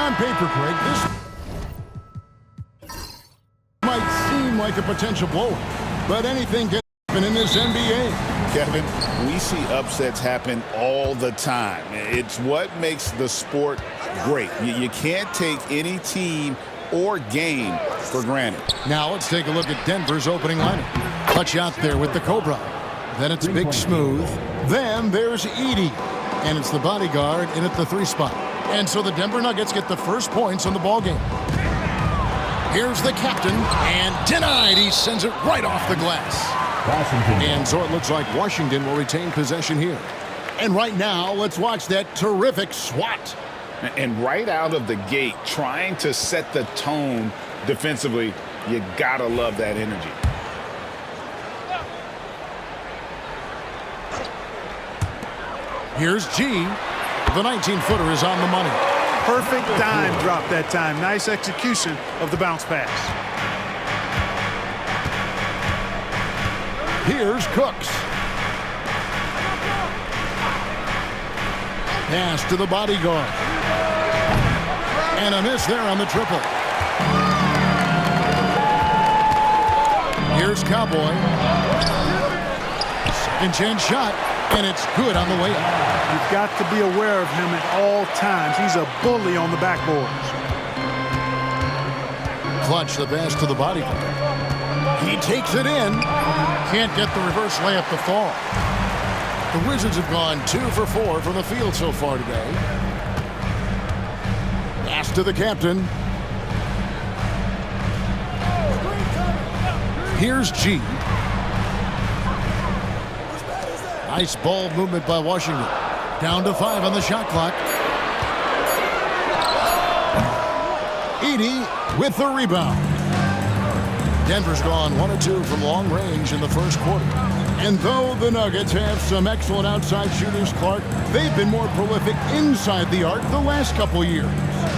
On paper, Craig, this might seem like a potential blow, but anything can happen in this NBA. Kevin, we see upsets happen all the time. It's what makes the sport great. You can't take any team or game for granted. Now let's take a look at Denver's opening lineup. Clutch out there with the Cobra. Then it's Big Smooth. Then there's Edie. And it's the bodyguard in at the 3 spot. And so the Denver Nuggets get the first points on the ballgame. Here's the captain, and denied. He sends it right off the glass. And so it looks like Washington will retain possession here. And right now, let's watch that terrific swat. And right out of the gate, trying to set the tone defensively, you gotta love that energy. Here's G. The 19-footer is on the money. Perfect dime drop that time. Nice execution of the bounce pass. Here's Cooks. Pass to the bodyguard. And a miss there on the triple. Here's Cowboy. Second chance shot, and it's good on the way up. You've got to be aware of him at all times. He's a bully on the backboards. Clutch the pass to the bodyguard. He takes it in. Can't get the reverse layup to fall. The Wizards have gone 2 for 4 from the field so far today. Pass to the captain. Here's G. Nice ball movement by Washington. Down to 5 on the shot clock. Edie with the rebound. Denver's gone 1 of 2 from long range in the first quarter. And though the Nuggets have some excellent outside shooters, Clark, they've been more prolific inside the arc the last couple years.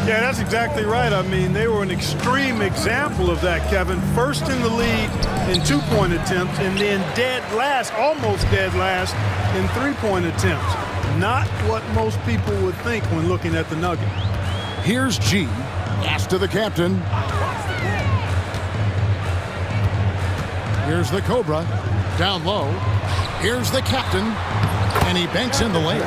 Yeah, that's exactly right. I mean, they were an extreme example of that, Kevin. First in the league in 2-point attempts, and then dead last, almost dead last, in 3-point attempts. Not what most people would think when looking at the Nuggets. Here's G. Pass to the captain. Here's the Cobra. Down low. Here's the captain. And he banks in the layup.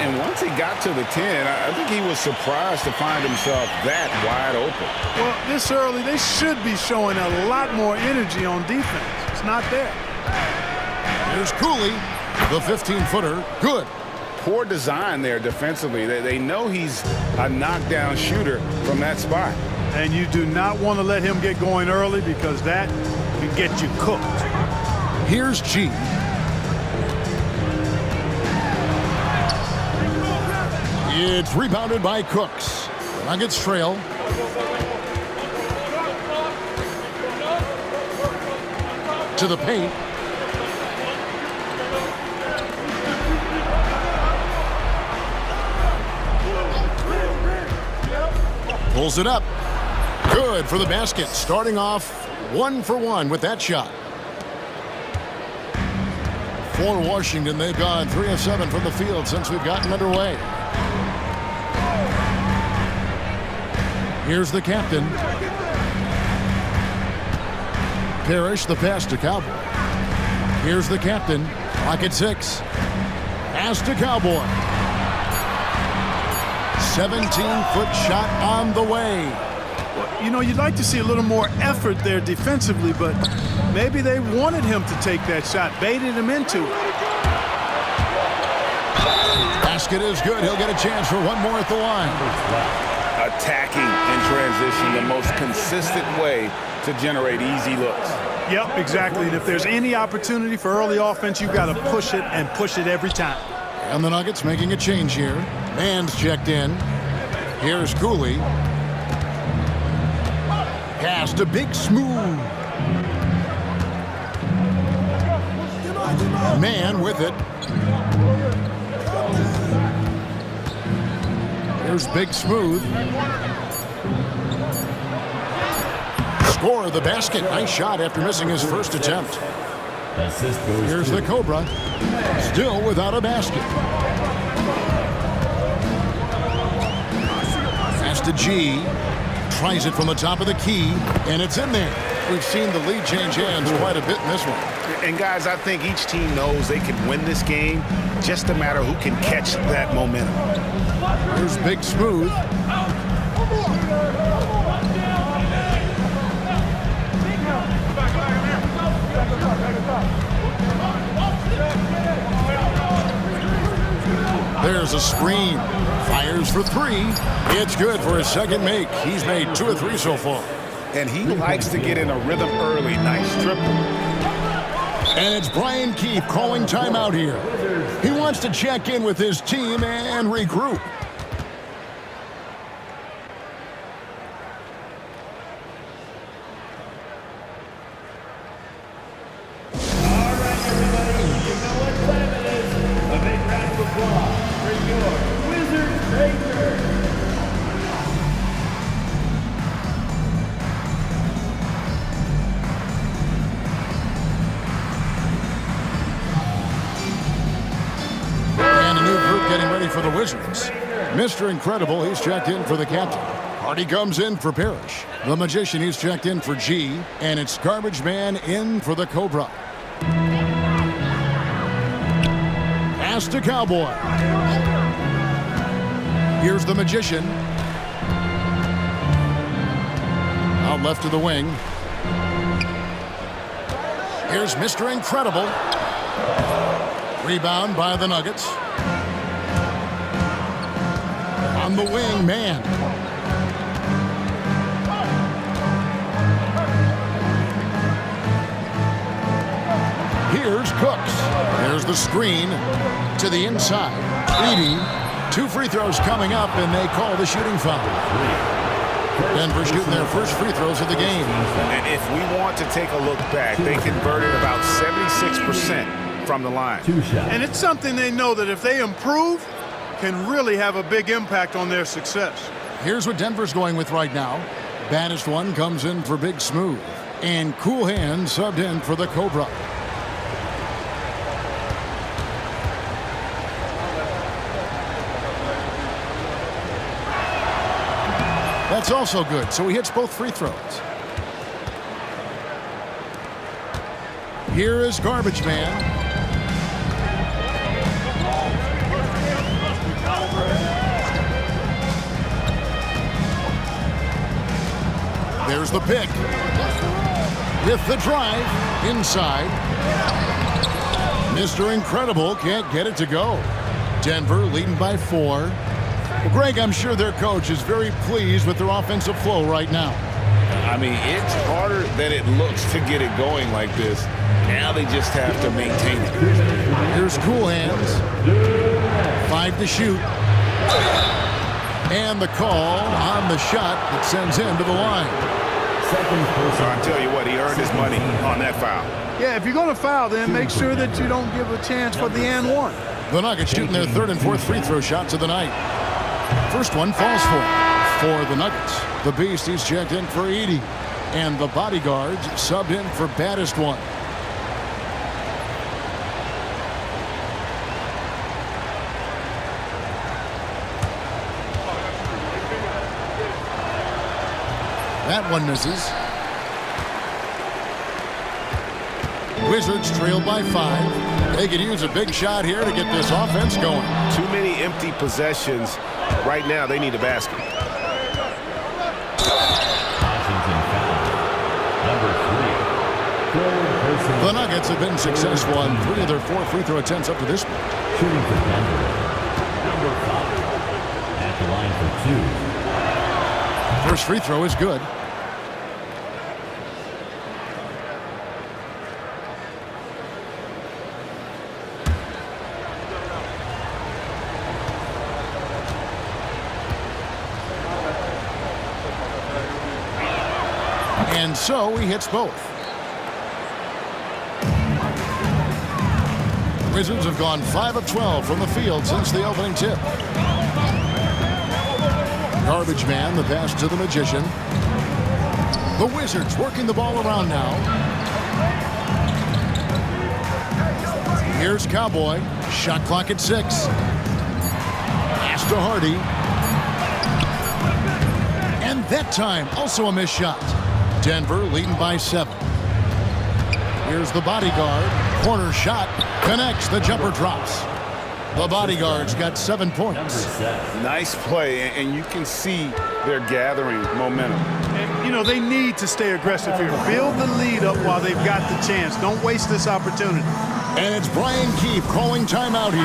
And once he got to the 10, I think he was surprised to find himself that wide open. Well, this early, they should be showing a lot more energy on defense. It's not there. Here's Cooley. The 15-footer. Good. Poor design there defensively. They know he's a knockdown shooter from that spot. And you do not want to let him get going early because that can get you cooked. Here's G. It's rebounded by Cooks. Nuggets trail. To the paint. Pulls it up. Good for the basket. Starting off 1 for 1 with that shot. For Washington, they've gone 3 of 7 from the field since we've gotten underway. Here's the captain. Parrish, the pass to Cowboy. Here's the captain. Clock at 6. Pass to Cowboy. 17-foot shot on the way. Well, you know, you'd like to see a little more effort there defensively, but maybe they wanted him to take that shot, baited him into it. Basket is good. He'll get a chance for one more at the line. Attacking in transition, the most consistent way to generate easy looks. Yep, exactly. And if there's any opportunity for early offense, you've got to push it and push it every time. And the Nuggets making a change here. Man's checked in. Here's Cooley. Pass to Big Smooth. Man with it. Here's Big Smooth. Score the basket. Nice shot after missing his first attempt. Here's the Cobra. Still without a basket. Pass to G. Tries it from the top of the key, and it's in there. We've seen the lead change hands quite a bit in this one. And, guys, I think each team knows they can win this game. Just a matter who can catch that momentum. Here's Big Smooth. There's a screen. Fires for three. It's good for his second make. He's made 2 of 3 so far. And he likes to get in a rhythm early. Nice triple. And it's Brian Keefe calling timeout here. He wants to check in with his team and regroup. For the Wizards. Mr. Incredible, he's checked in for the captain. Hardy comes in for Parrish. The Magician, he's checked in for G. And it's Garbage Man in for the Cobra. Pass to Cowboy. Here's the Magician. Out left to the wing. Here's Mr. Incredible. Rebound by the Nuggets. On the wing, man. Here's Cooks. There's the screen to the inside. Edie. 2 free throws coming up, and they call the shooting foul. Denver shooting their first free throws of the game. And if we want to take a look back, they converted about 76% from the line. And it's something they know that if they improve, can really have a big impact on their success. Here's what Denver's going with right now. Baddest one comes in for Big Smooth. And Cool Hand subbed in for the Cobra. That's also good, so he hits both free throws. Here is Garbage Man. There's the pick. With the drive, inside. Mr. Incredible can't get it to go. Denver leading by 4. Well, Greg, I'm sure their coach is very pleased with their offensive flow right now. I mean, it's harder than it looks to get it going like this. Now they just have to maintain it. Here's Cool Hands. 5 to shoot. And the call on the shot that sends him to the line. I'll tell you what, he earned his money on that foul. Yeah, if you're going to foul, then make sure that you don't give a chance for the and one. The Nuggets shooting their 3rd and 4th free throw shots of the night. First one falls for the Nuggets. The Beast, he's checked in for Edie. And the Bodyguards subbed in for Baddest One. That one misses. Wizards trail by 5. They could use a big shot here to get this offense going. Too many empty possessions. Right now, they need a basket. The Nuggets have been successful on 3 of their 4 free throw attempts up to this point. Shooting for Denver, number 5, at the line for 2. First free throw is good. And so he hits both. Wizards have gone 5 of 12 from the field since the opening tip. Garbage Man, the pass to the Magician. The Wizards working the ball around now. Here's Cowboy. Shot clock at 6. Pass to Hardy. And that time, also a missed shot. Denver leading by 7. Here's the bodyguard. Corner shot. Connects. The jumper drops. The bodyguard's got 7 points. Nice play, and you can see they're gathering momentum. And, you know, they need to stay aggressive here. Build the lead up while they've got the chance. Don't waste this opportunity. And it's Brian Keefe calling timeout here.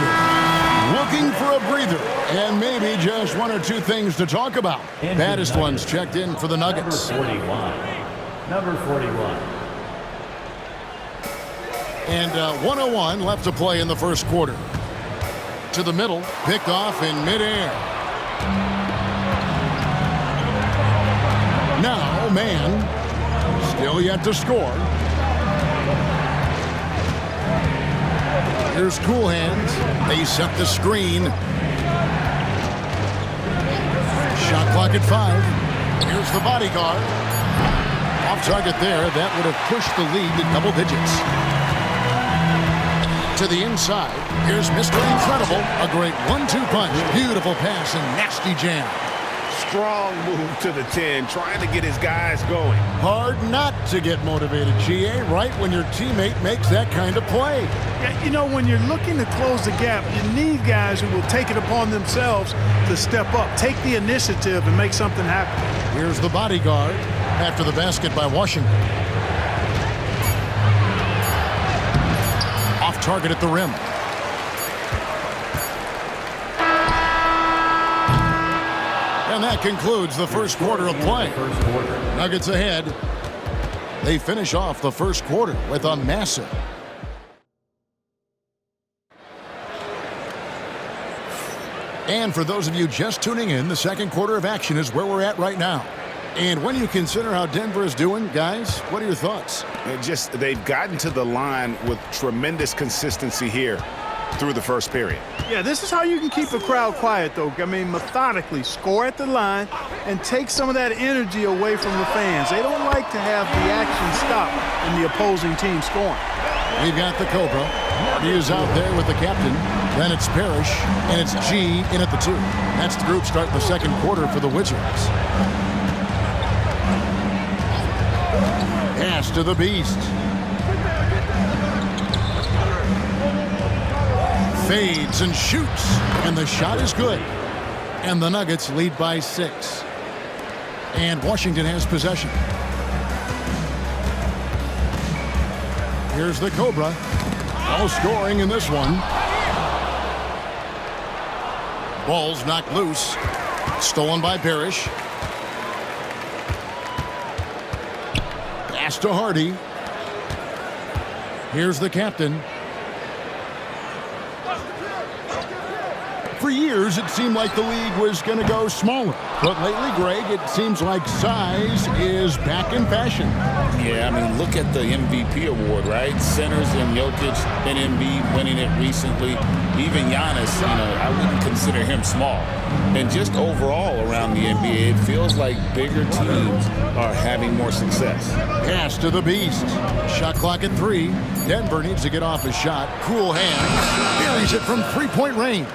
Looking for a breather and maybe just 1 or 2 things to talk about. Baddest ones checked in for the Nuggets. Number 41. And 1:01 left to play in the first quarter. To the middle, picked off in midair. Now, man, still yet to score. Here's Cool Hands. They set the screen. Shot clock at 5. Here's the bodyguard. Off target there. That would have pushed the lead to double digits. To the inside. Here's Mr. Incredible. A great 1-2 punch. Beautiful pass and nasty jam. Strong move to the 10, trying to get his guys going. Hard not to get motivated, GA, right when your teammate makes that kind of play. Yeah, you know, when you're looking to close the gap, you need guys who will take it upon themselves to step up, take the initiative, and make something happen. Here's the bodyguard after the basket by Washington. Off target at the rim. And that concludes the first quarter of play. Nuggets ahead. They finish off the first quarter with a massive. And for those of you just tuning in, the second quarter of action is where we're at right now. And when you consider how Denver is doing, guys, what are your thoughts? They've gotten to the line with tremendous consistency here through the first period. Yeah, this is how you can keep a crowd quiet, though. I mean, methodically score at the line and take some of that energy away from the fans. They don't like to have the action stop in the opposing team scoring. We've got the Cobra. He is out there with the captain. Then it's Parrish, and it's G in at the 2. That's the group starting the second quarter for the Wizards. Pass to the Beast. Fades and shoots, and the shot is good. And the Nuggets lead by 6. And Washington has possession. Here's the Cobra. All scoring in this one. Ball's knocked loose. Stolen by Parrish. Pass to Hardy. Here's the captain. For years, it seemed like the league was going to go smaller. But lately, Greg, it seems like size is back in fashion. Yeah, I mean, look at the MVP award, right? Centers and Jokic and Embiid winning it recently. Even Giannis, I wouldn't consider him small. And just overall around the NBA, it feels like bigger teams are having more success. Pass to the Beast. Shot clock at 3. Denver needs to get off a shot. Cool Hands buries it from three-point range.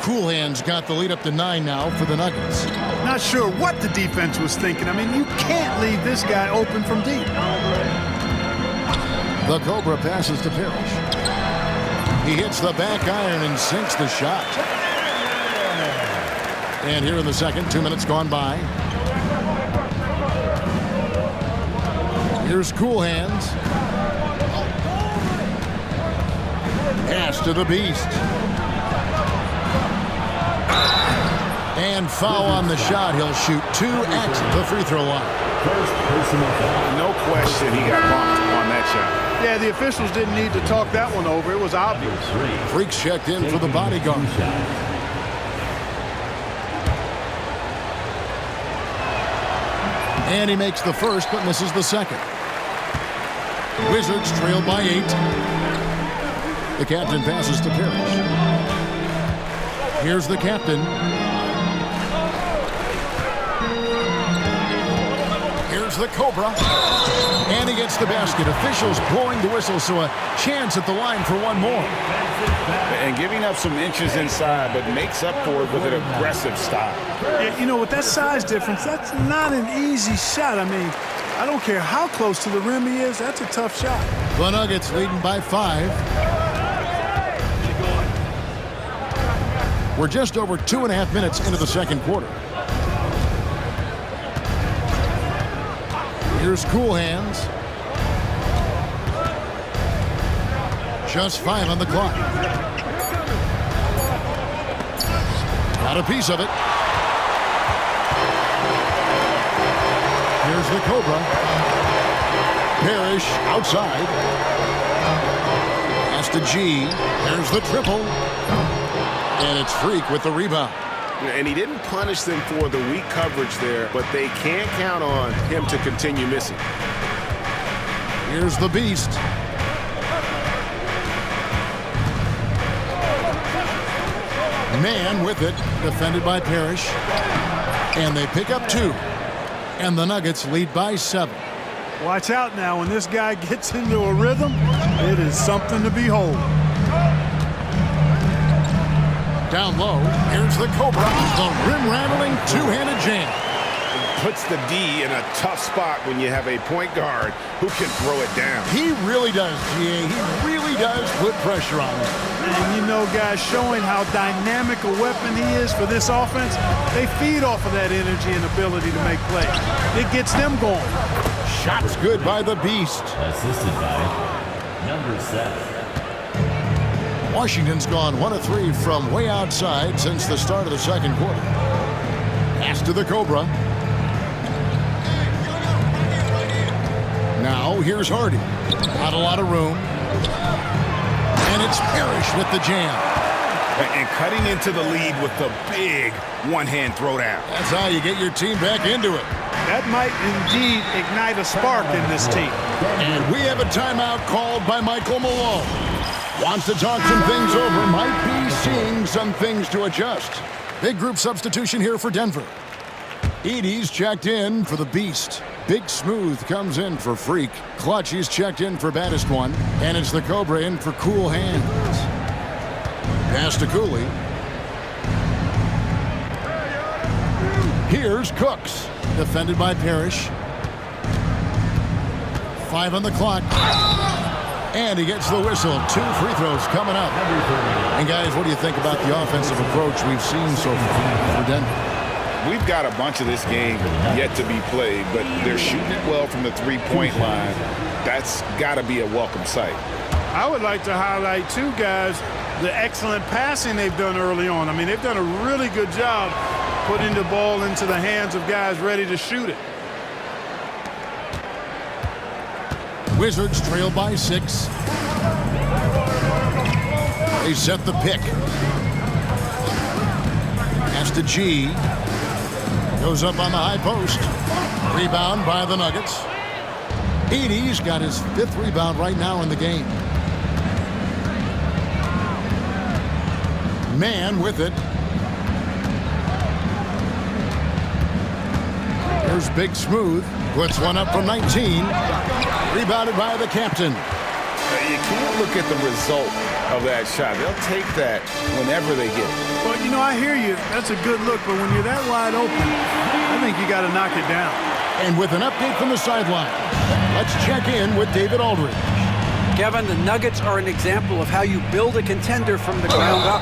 Cool Hands got the lead up to 9 now for the Nuggets. Not sure what the defense was thinking. I mean, you can't leave this guy open from deep. The Cobra passes to Parrish. He hits the back iron and sinks the shot. And here in the second, 2 minutes gone by. Here's Cool Hands. Pass to the Beast. And foul on the shot. He'll shoot 2 at the free throw line. No question he got bumped on that shot. Yeah, the officials didn't need to talk that one over. It was obvious. Freaks checked in for the bodyguard. And he makes the first, but misses the second. Wizards trail by 8. The captain passes to Parrish. Here's the captain. Here's the Cobra. And he gets the basket. Officials blowing the whistle, so a chance at the line for one more. And giving up some inches inside, but makes up for it with an aggressive stop. Yeah, you know, with that size difference, that's not an easy shot. I mean, I don't care how close to the rim he is. That's a tough shot. The Nuggets leading by 5. We're just over 2.5 minutes into the second quarter. Here's Cool Hands. Just 5 on the clock. Got a piece of it. Here's the Cobra. Parrish outside. Pass to G. There's the triple. And it's Freak with the rebound. And he didn't punish them for the weak coverage there, but they can't count on him to continue missing. Here's the Beast. Man with it, defended by Parrish. And they pick up 2. And the Nuggets lead by 7. Watch out now. When this guy gets into a rhythm, it is something to behold. Down low, here's the Cobra. The rim-rattling two-handed jam. Puts the D in a tough spot when you have a point guard who can throw it down. He really does, GA. He really does put pressure on him. And you know, guys, showing how dynamic a weapon he is for this offense, they feed off of that energy and ability to make plays. It gets them going. Shots good by the Beast. Assisted by number 7. Washington's gone 1 of 3 from way outside since the start of the second quarter. Pass to the Cobra. Now here's Hardy. Not a lot of room. And it's Parrish with the jam. And cutting into the lead with the big one-hand throwdown. That's how you get your team back into it. That might indeed ignite a spark in this team. And we have a timeout called by Michael Malone. Wants to talk some things over. Might be seeing some things to adjust. Big group substitution here for Denver. Edie's checked in for the Beast. Big Smooth comes in for Freak. Clutchy's checked in for Baddest One. And it's the Cobra in for Cool Hands. Pass to Cooley. Here's Cooks. Defended by Parrish. 5 on the clock. And he gets the whistle. 2 free throws coming up. And guys, what do you think about the offensive approach we've seen so far for Denver? We've got a bunch of this game yet to be played, but they're shooting it well from the three-point line. That's got to be a welcome sight. I would like to highlight, too, guys, the excellent passing they've done early on. I mean, they've done a really good job putting the ball into the hands of guys ready to shoot it. Wizards trail by 6. They set the pick. Pass to G. Goes up on the high post. Rebound by the Nuggets. Edie's got his 5th rebound right now in the game. Man with it. Here's Big Smooth. Puts one up from 19. Rebounded by the captain. You can't look at the result of that shot. They'll take that whenever they get it. Well, you know, I hear you. That's a good look, but when you're that wide open, I think you got to knock it down. And with an update from the sideline, let's check in with David Aldridge. Kevin, the Nuggets are an example of how you build a contender from the ground up.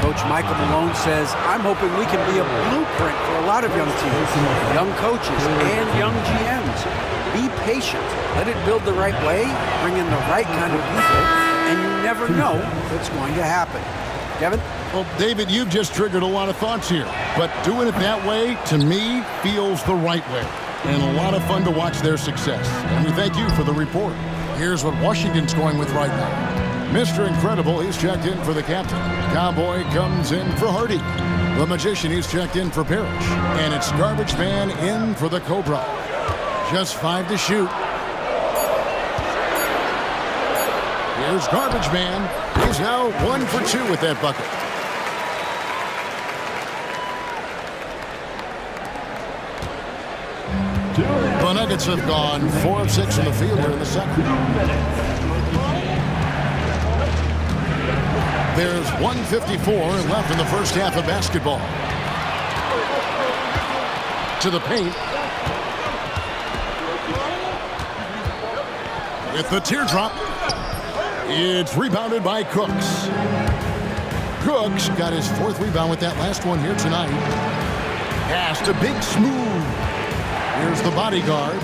Coach Michael Malone says, I'm hoping we can be a blueprint for a lot of young teams, young coaches, and young GMs. Be patient. Let it build the right way, bring in the right kind of people, and you never know what's going to happen. Kevin? Well, David, you've just triggered a lot of thoughts here. But doing it that way, to me, feels the right way. And a lot of fun to watch their success. And we thank you for the report. Here's what Washington's going with right now. Mr. Incredible, he's checked in for the captain. Cowboy comes in for Hardy. The Magician, he's checked in for Parrish. And it's Garbage Man in for the Cobra. Just 5 to shoot. Here's Garbage Man. He's now 1 for 2 with that bucket. The Nuggets have gone 4 of 6 from the field here in the second. There's 1:54 left in the first half of basketball. To the paint. With the teardrop. It's rebounded by Cooks. Cooks got his 4th rebound with that last one here tonight. Pass to Big Smooth. Here's the bodyguard.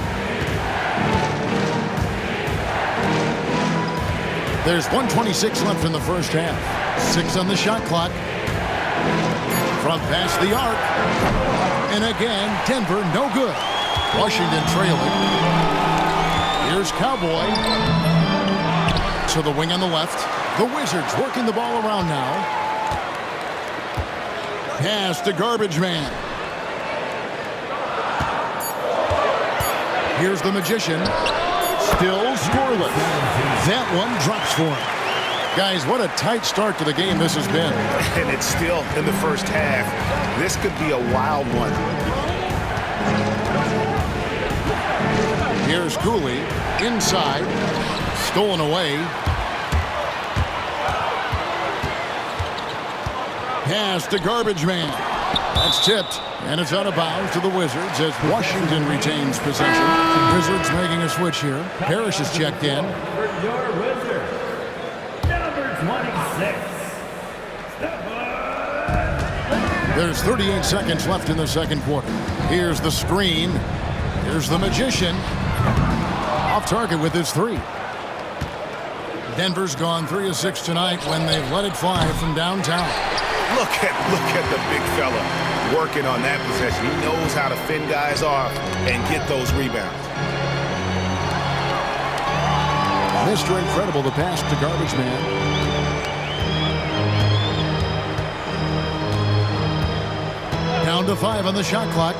There's 1:26 left in the first half. 6 on the shot clock. From past the arc. And again, Denver no good. Washington trailing. Here's Cowboy. To the wing on the left. The Wizards working the ball around now. Pass to Garbage Man. Here's the Magician. Still scoreless. That one drops for him. Guys, what a tight start to the game this has been. And it's still in the first half. This could be a wild one. Here's Cooley. Inside. Stolen away. Pass to Garbage Man. That's tipped. And it's out of bounds to the Wizards as Washington retains possession. Wizards making a switch here. Parrish is checked in. For your Wizard, number 26. There's 38 seconds left in the second quarter. Here's the screen. Here's the Magician. Off target with his 3. Denver's gone 3 of 6 tonight when they've let it fly from downtown. Look at the big fella working on that possession. He knows how to fend guys off and get those rebounds. Mr. Incredible, the pass to Garbage Man. Down to 5 on the shot clock.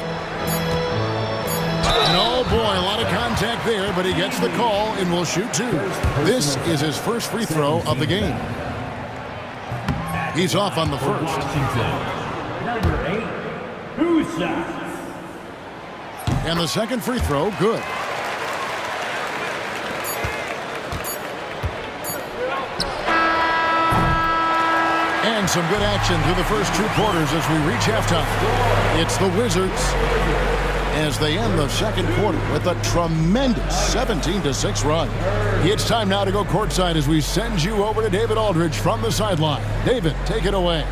And oh boy, a lot of contact there, but he gets the call and will shoot 2. This is his first free throw of the game. He's off on the first. Washington, number 8, who shots? And the second free throw, good. And some good action through the first 2 quarters as we reach halftime. It's the Wizards as they end the second quarter with a tremendous 17-6 run. It's time now to go courtside as we send you over to David Aldridge from the sideline. David, take it away.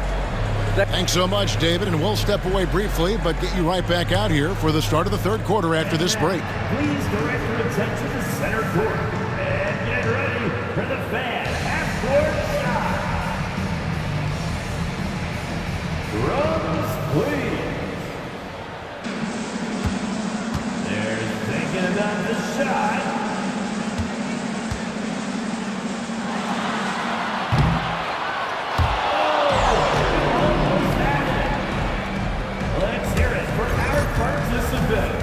Thanks so much, David, and we'll step away briefly, but get you right back out here for the start of the third quarter after this break. Please direct your attention to center court and get ready for the fan half-court shot. Drums, please. They're thinking about the shot. Let's hear it for our participant.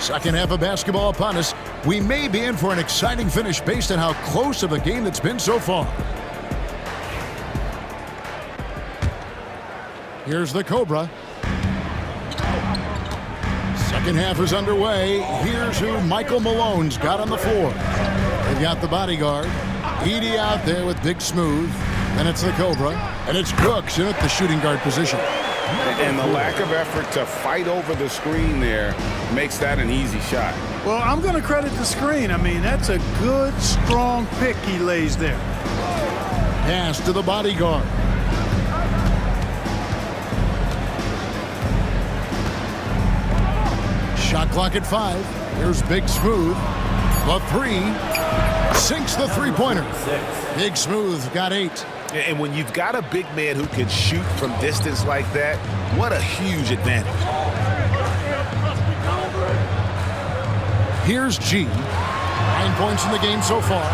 Second half of basketball upon us. We may be in for an exciting finish based on how close of a game that's been so far. Here's the Cobra. Second half is underway. Here's who Michael Malone's got on the floor. They've got the bodyguard. Edie out there with Big Smooth. And it's the Cobra. And it's Cooks in at the shooting guard position. And the lack of effort to fight over the screen there makes that an easy shot. Well, I'm going to credit the screen. I mean, that's a good, strong pick he lays there. Pass to the bodyguard. Shot clock at 5. Here's Big Smooth. The 3. Sinks the three-pointer. Big Smooth got 8. And when you've got a big man who can shoot from distance like that, what a huge advantage. Here's G. 9 points in the game so far.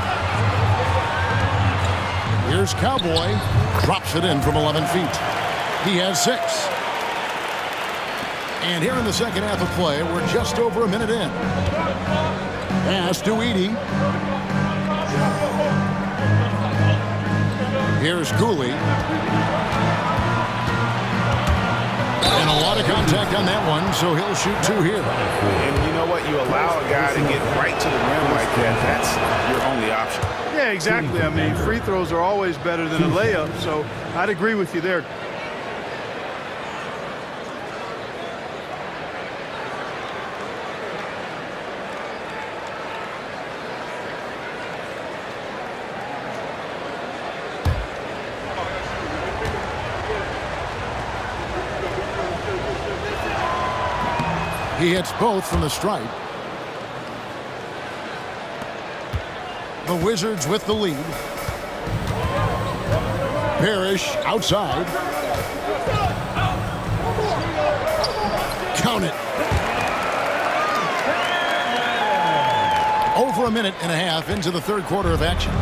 Here's Cowboy. Drops it in from 11 feet. He has 6. And here in the second half of play, we're just over a minute in. Pass to Edey. Here's Cooley. And a lot of contact on that one, so he'll shoot 2 here. And you know what? You allow a guy to get right to the rim like that. That's your only option. Yeah, exactly. I mean, free throws are always better than a layup, so I'd agree with you there. He hits both from the stripe. The Wizards with the lead. Parrish outside. Count it. Over a minute and a half into the third quarter of action.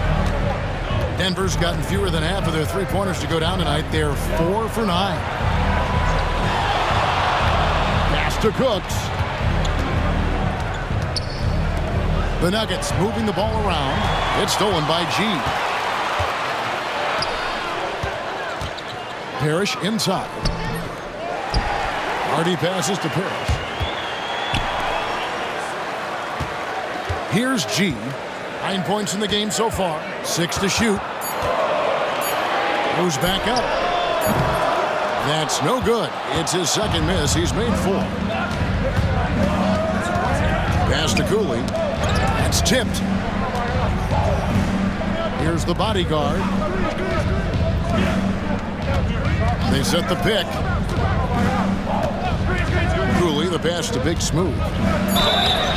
Denver's gotten fewer than half of their three-pointers to go down tonight. They're 4 for 9. Pass to Cooks. The Nuggets moving the ball around. It's stolen by G. Parrish inside. Hardy passes to Parrish. Here's G. 9 points in the game so far. 6 to shoot. Goes back up. That's no good. It's his second miss. He's made 4. Pass to Cooley. That's tipped. Here's the bodyguard. They set the pick. Cooley, the pass to Big Smooth.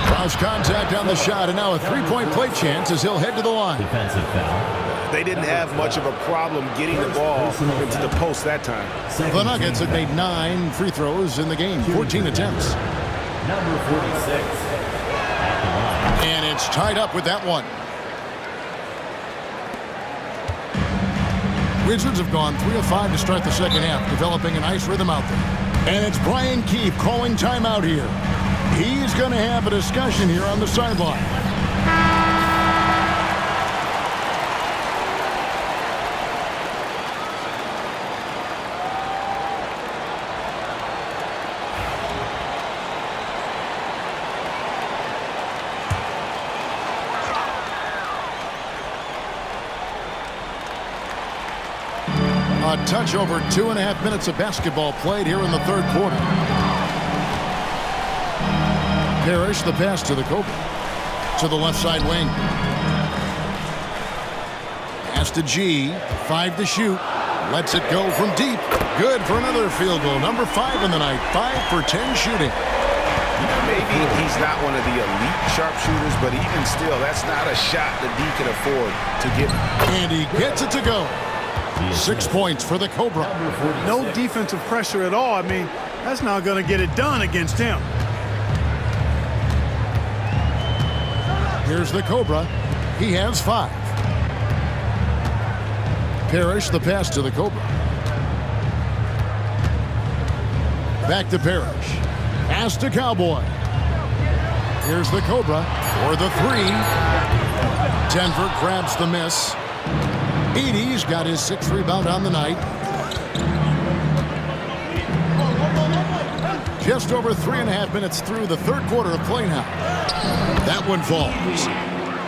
Cross contact on the shot, and now a three-point play chance as he'll head to the line. Defensive foul. They didn't have much of a problem getting the ball into the post that time. The Nuggets have made 9 free throws in the game, 14 attempts. Number 46 at the line. And it's tied up with that one. Wizards have gone 3 of 5 to start the second half, developing a nice rhythm out there. And it's Brian Keefe calling timeout here. He's going to have a discussion here on the sideline. A touch over 2.5 minutes of basketball played here in the third quarter. Parrish, the pass to the Cobra. To the left side wing. Pass to G. 5 to shoot. Lets it go from deep. Good for another field goal. Number 5 in the night. 5 for 10 shooting. Maybe he's not one of the elite sharpshooters, but even still, that's not a shot that he can afford to give. And he gets it to go. 6 points for the Cobra. No defensive pressure at all. I mean, that's not going to get it done against him. Here's the Cobra. He has 5. Parrish, the pass to the Cobra. Back to Parrish. Pass to Cowboy. Here's the Cobra for the 3. Denver grabs the miss. Edey's got his 6th rebound on the night. Just over 3.5 minutes through the third quarter of play now. That one falls.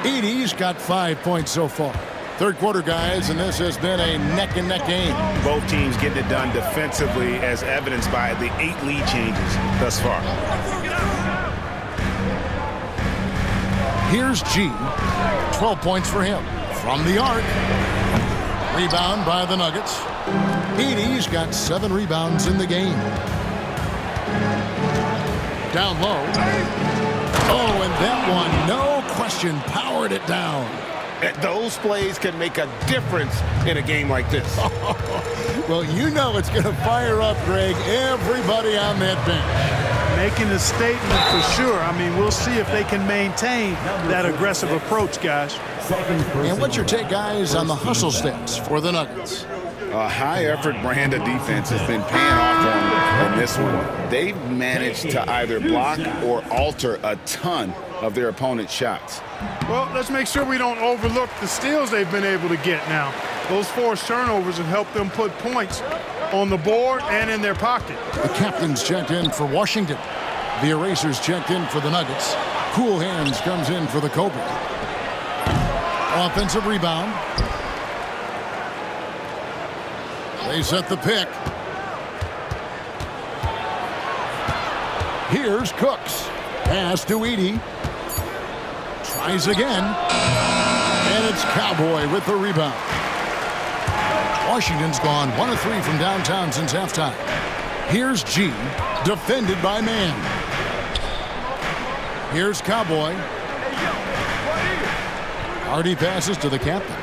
Edey's got 5 points so far. Third quarter, guys, and this has been a neck-and-neck game. Both teams getting it done defensively, as evidenced by the 8 lead changes thus far. Here's G. 12 points for him. From the arc. Rebound by the Nuggets. Edey's got 7 rebounds in the game. Down low. Oh, and that one, no question, powered it down. Those plays can make a difference in a game like this. Well, you know it's going to fire up, Greg, everybody on that bench. Making a statement for sure. I mean, we'll see if they can maintain that aggressive approach, guys. And what's your take, guys, on the hustle stats for the Nuggets? A high-effort brand of defense has been paying off for them in this one. They've managed to either block or alter a ton of their opponent's shots. Well, let's make sure we don't overlook the steals they've been able to get now. Those forced turnovers have helped them put points on the board and in their pocket. The captain's checked in for Washington. The Erasers checked in for the Nuggets. Cool Hands comes in for the Cobra. Offensive rebound. They set the pick. Here's Cooks. Pass to Edey. Tries again. And it's Cowboy with the rebound. Washington's gone 1 of 3 from downtown since halftime. Here's G, defended by Man. Here's Cowboy. Hardy passes to the captain.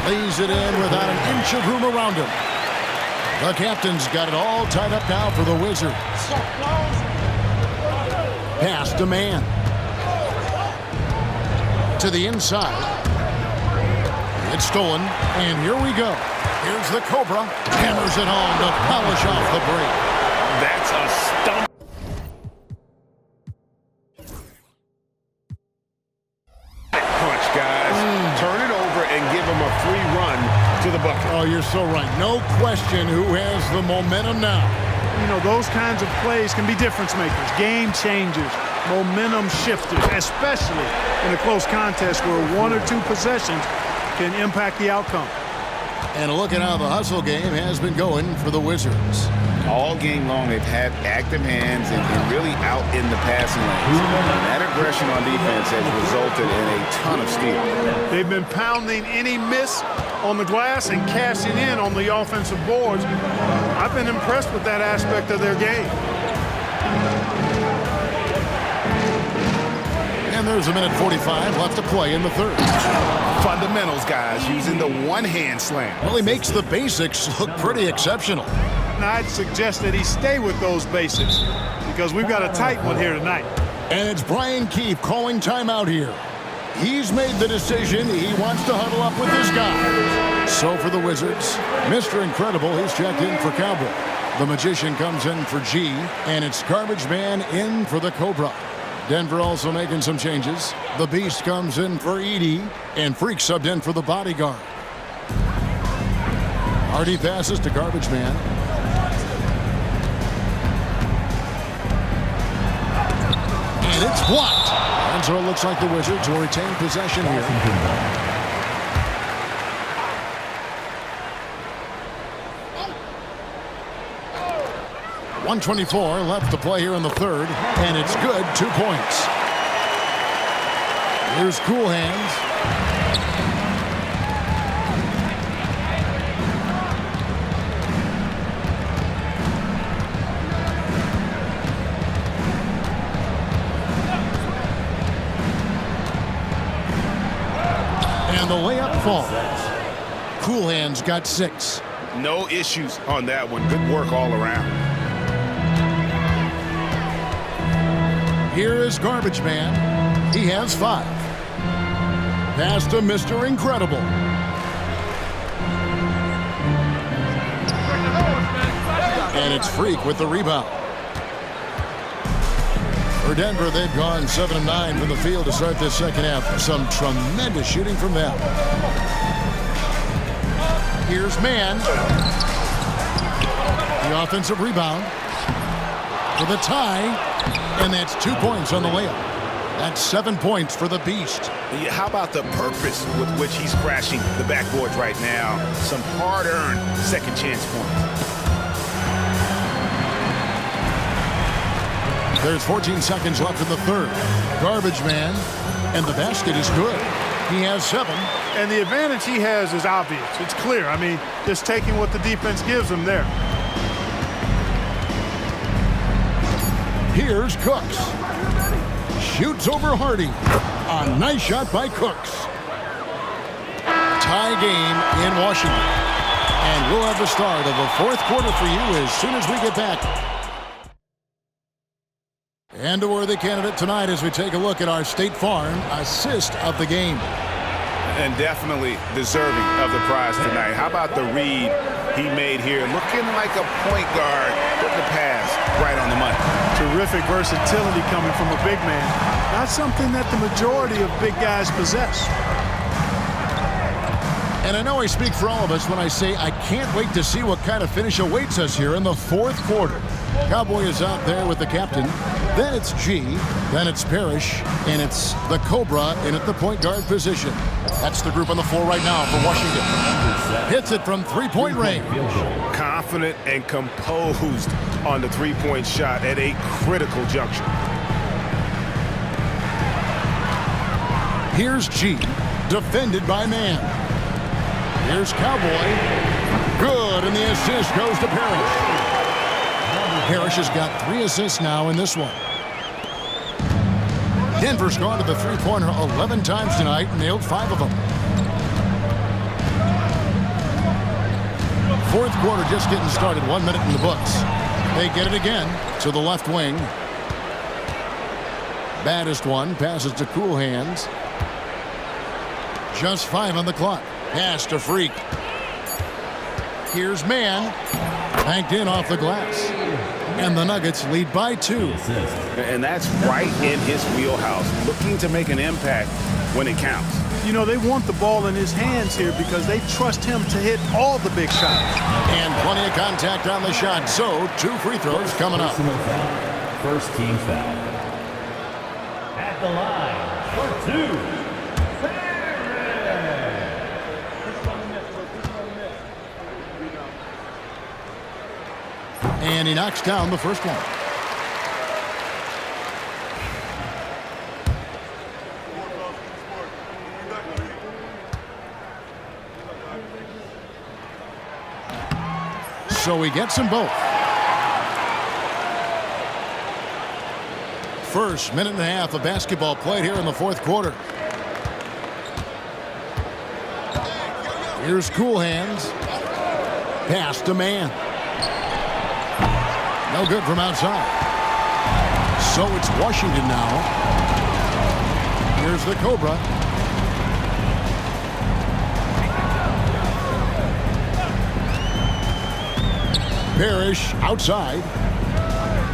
Lays it in without an inch of room around him. The captain's got it all tied up now for the Wizards. Pass to Man. To the inside. It's stolen, and here we go. Here's the Cobra. Hammers it home to polish off the break. That's a stump. Punch, guys. Turn it over and give him a free run to the bucket. Oh, you're so right. No question who has the momentum now. You know, those kinds of plays can be difference makers, game changers, momentum shifters, especially in a close contest where 1 or 2 possessions can impact the outcome. And a look at how the hustle game has been going for the Wizards. All game long, they've had active hands and really out in the passing lanes. And that aggression on defense has resulted in a ton of steals. They've been pounding any miss on the glass and cashing in on the offensive boards. I've been impressed with that aspect of their game. And there's a minute 45 left to play in the third. Fundamentals, guys, using the one-hand slam. Well, he makes the basics look pretty exceptional. And I'd suggest that he stay with those basics because we've got a tight one here tonight. And it's Brian Keefe calling timeout here. He's made the decision. He wants to huddle up with his guys. So for the Wizards, Mr. Incredible, he's checked in for Cowboy. The Magician comes in for G, and it's Garbage Man in for the Cobra. Denver also making some changes. The Beast comes in for Edey, and Freak subbed in for the Bodyguard. Hardy passes to Garbage Man. And it's blocked. And so it looks like the Wizards will retain possession here. 124 left to play here in the third, and it's good. 2 points. Here's Cool Hands. And the layup falls. Cool Hands got 6. No issues on that one. Good work all around. Here is Garbage Man. He has 5. Pass to Mr. Incredible. And it's Freak with the rebound. For Denver, they've gone 7 of 9 from the field to start this second half. Some tremendous shooting from them. Here's Man. The offensive rebound. For the tie. And that's 2 points on the layup. That's 7 points for the Beast. How about the purpose with which he's crashing the backboards right now? Some hard-earned second chance points. There's 14 seconds left in the third. Garbage Man, and the basket is good. He has 7. And the advantage he has is obvious. It's clear. I mean, just taking what the defense gives him there. Here's Cooks. Shoots over Hardy. A nice shot by Cooks. Tie game in Washington. And we'll have the start of the fourth quarter for you as soon as we get back. And a worthy candidate tonight as we take a look at our State Farm assist of the game. And definitely deserving of the prize tonight. How about the read he made here? Looking like a point guard, putting the pass right on the money. Terrific versatility coming from a big man. Not something that the majority of big guys possess. And I know I speak for all of us when I say I can't wait to see what kind of finish awaits us here in the fourth quarter. Cowboy is out there with the captain. Then it's G. Then it's Parrish. And it's the Cobra in at the point guard position. That's the group on the floor right now for Washington. Hits it from three-point range. Confident and composed on the three-point shot at a critical juncture. Here's G. Defended by Man. Here's Cowboy. Good, and the assist goes to Parrish. Parrish has got 3 assists now in this one. Denver's gone to the three-pointer 11 times tonight and nailed 5 of them. Fourth quarter just getting started, 1 minute in the books. They get it again to the left wing. Baddest one passes to Cool Hands. Just 5 on the clock. Pass to Freak. Here's Man. Banked in off the glass. And the Nuggets lead by 2. And that's right in his wheelhouse. Looking to make an impact when it counts. You know, they want the ball in his hands here because they trust him to hit all the big shots. And plenty of contact on the shot. So 2 free throws coming up. First team foul. At the line for 2. And he knocks down the first one. So he gets them both. First minute and a half of basketball played here in the fourth quarter. Here's Cool Hands. Pass to Man. No good from outside. So it's Washington now. Here's the Cobra. Parrish outside.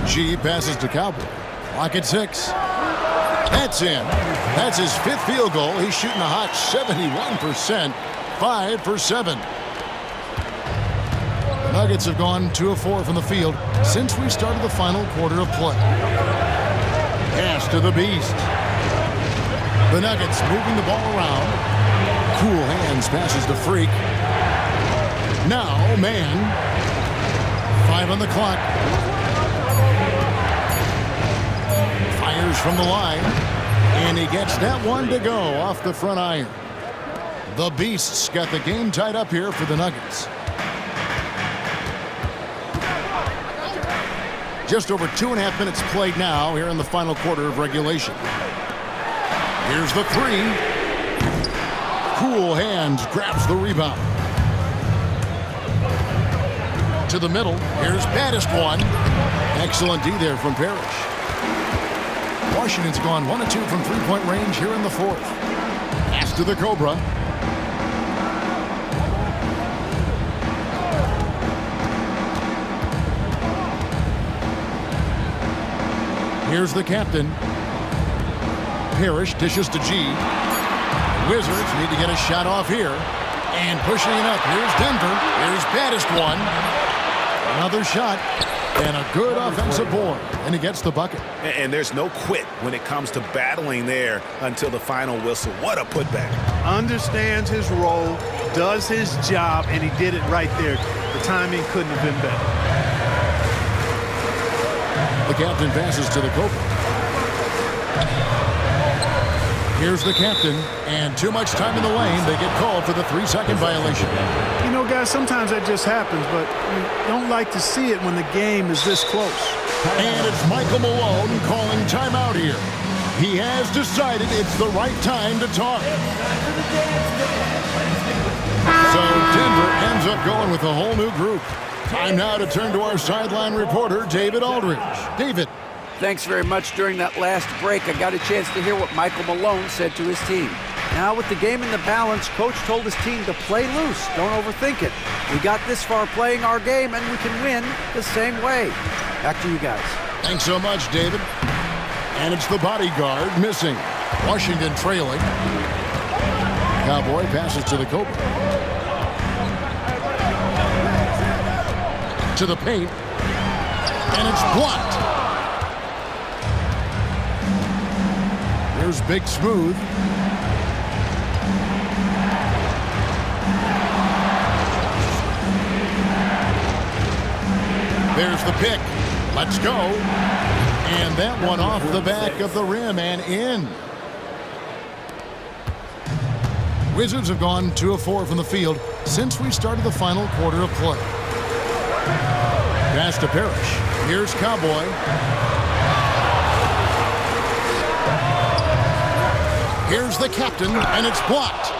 G passes to Cowboy. Clock at 6. That's in. That's his 5th field goal. He's shooting a hot 71%. 5 for 7. Nuggets have gone 2 of 4 from the field since we started the final quarter of play. Pass to the Beast. The Nuggets moving the ball around. Cool Hands passes to Freak. Now Man. 5 on the clock. Fires from the line. And he gets that one to go off the front iron. The Beasts got the game tied up here for the Nuggets. Just over 2.5 minutes played now here in the final quarter of regulation. Here's the 3. Cool Hands grabs the rebound. To the middle. Here's baddest one. Excellent D there from Parrish. Washington's gone 1 of 2 from three-point range here in the fourth. Pass to the Cobra. Here's the captain. Parrish dishes to G. Wizards need to get a shot off here. And pushing it up. Here's Denver. Here's baddest one. Another shot. And a good offensive board. And he gets the bucket. And there's no quit when it comes to battling there until the final whistle. What a putback. Understands his role, does his job, and he did it right there. The timing couldn't have been better. The captain passes to the Cobra. Here's the captain, and too much time in the lane. They get called for the 3-second violation. You know, guys, sometimes that just happens, but you don't like to see it when the game is this close. And it's Michael Malone calling timeout here. He has decided it's the right time to talk. So Denver ends up going with a whole new group. Time now to turn to our sideline reporter, David Aldridge. David. Thanks very much. During that last break, I got a chance to hear what Michael Malone said to his team. Now, with the game in the balance, Coach told his team to play loose. Don't overthink it. We got this far playing our game, and we can win the same way. Back to you guys. Thanks so much, David. And it's the bodyguard missing. Washington trailing. Cowboy passes to the Cobra. To the paint. And it's blocked. Here's Big Smooth. There's the pick. Let's go. And that one off the back of the rim and in. Wizards have gone 2 of 4 from the field since we started the final quarter of play. Pass to Parrish. Here's Cowboy. Here's the captain, and it's blocked.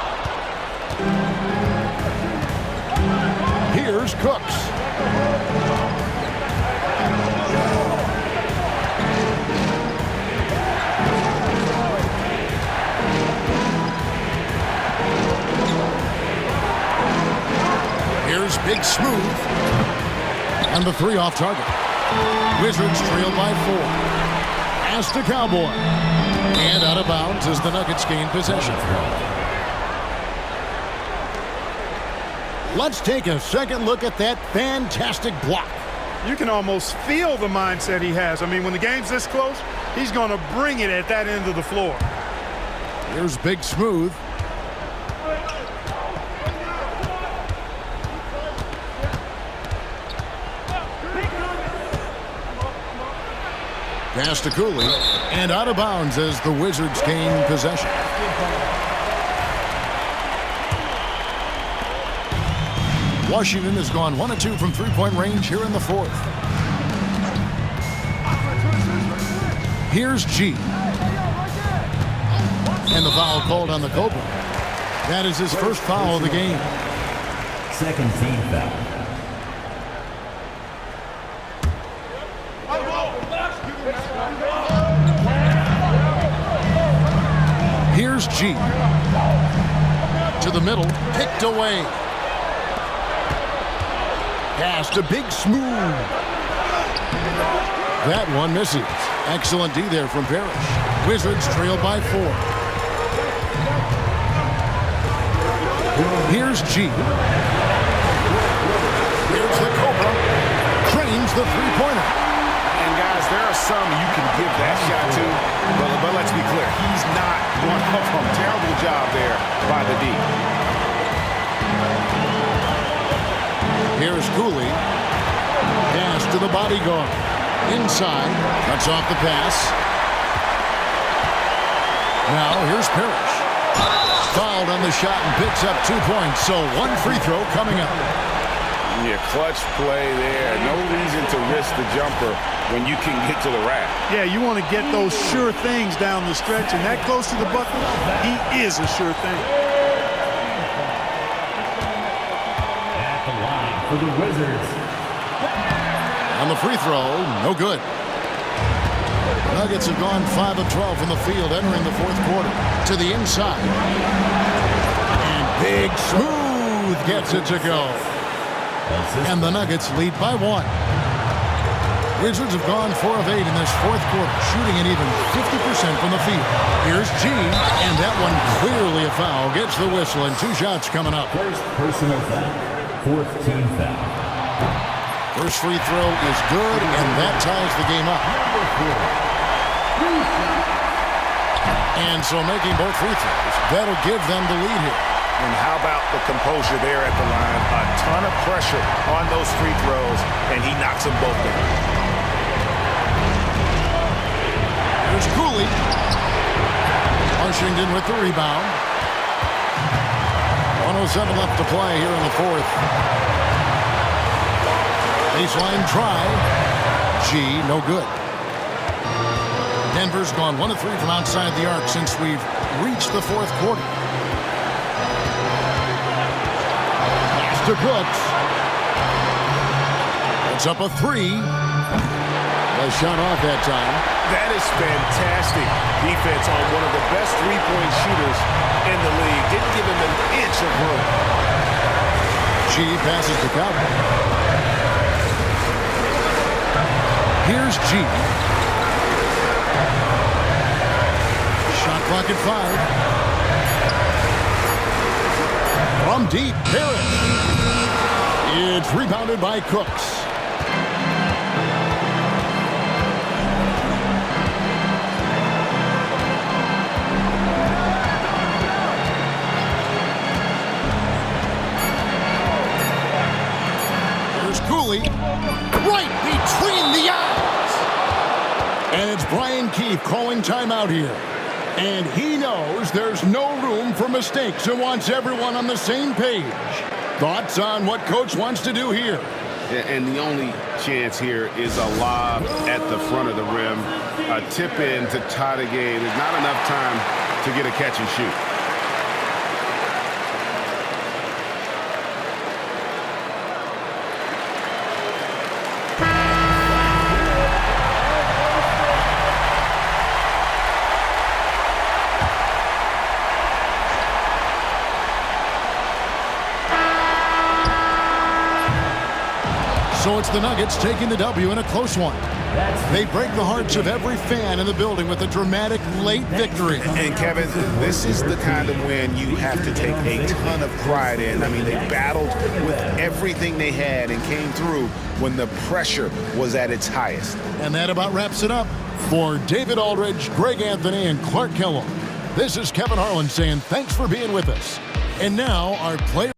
Here's Cooks. Here's Big Smooth. And the 3 off target. Wizards trail by 4. Pass to Cowboy. And out of bounds as the Nuggets gain possession. Let's take a second look at that fantastic block. You can almost feel the mindset he has. I mean, when the game's this close, he's going to bring it at that end of the floor. Here's Big Smooth. Pass to Cooley, and out of bounds as the Wizards gain possession. Washington has gone 1 of 2 from three-point range here in the 4th. Here's G. And the foul called on the Cobra. That is his first foul of the game. Second team foul. Here's G. To the middle, picked away. Pass to Big Smooth. That one misses. Excellent D there from Parrish. Wizards trail by 4. Here's G. Here's the Cobra. Cranes the three-pointer. And guys, there are some you can give that shot to, but let's be clear, he's not one of them. Terrible job there by the D. Here's Cooley. Pass to the bodyguard. Inside. Cuts off the pass. Now here's Parrish. Fouled on the shot and picks up 2 points. So 1 free throw coming up. Yeah, clutch play there. No reason to risk the jumper when you can get to the rack. Yeah, you want to get those sure things down the stretch, and that close to the bucket, he is a sure thing. At the line for the Wizards. On the free throw, no good. Nuggets have gone 5 of 12 from the field entering the 4th quarter. To the inside. And Big Smooth gets it to go. And the Nuggets lead by 1. Wizards have gone 4 of 8 in this 4th quarter, shooting an even 50% from the field. Here's G, and that one clearly a foul. Gets the whistle, and 2 shots coming up. First personal foul. 4th team foul. First free throw is good, and that ties the game up. And so making both free throws, that'll give them the lead here. And how about the composure there at the line? A ton of pressure on those free throws, and he knocks them both down. Here's Cooley. Washington with the rebound. 1:07 left to play here in the 4th. Baseline try. G, no good. Denver's gone 1 of 3 from outside the arc since we've reached the fourth quarter. Pass to Brooks. It's up a 3. A shot off that time. That is fantastic defense on one of the best three-point shooters in the league. Didn't give him an inch of room. G passes to Calvin. Here's G. Shot clock at 5. From deep, Harris. It's rebounded by Cooks. Right between the eyes. And it's Brian Keefe calling timeout here. And he knows there's no room for mistakes and wants everyone on the same page. Thoughts on what Coach wants to do here? And the only chance here is a lob at the front of the rim. A tip in to tie the game. There's not enough time to get a catch and shoot. So it's the Nuggets taking the W in a close one. They break the hearts of every fan in the building with a dramatic late victory. And Kevin, this is the kind of win you have to take a ton of pride in. I mean, they battled with everything they had and came through when the pressure was at its highest. And that about wraps it up. For David Aldridge, Greg Anthony, and Clark Kellogg, this is Kevin Harlan saying thanks for being with us. And now our player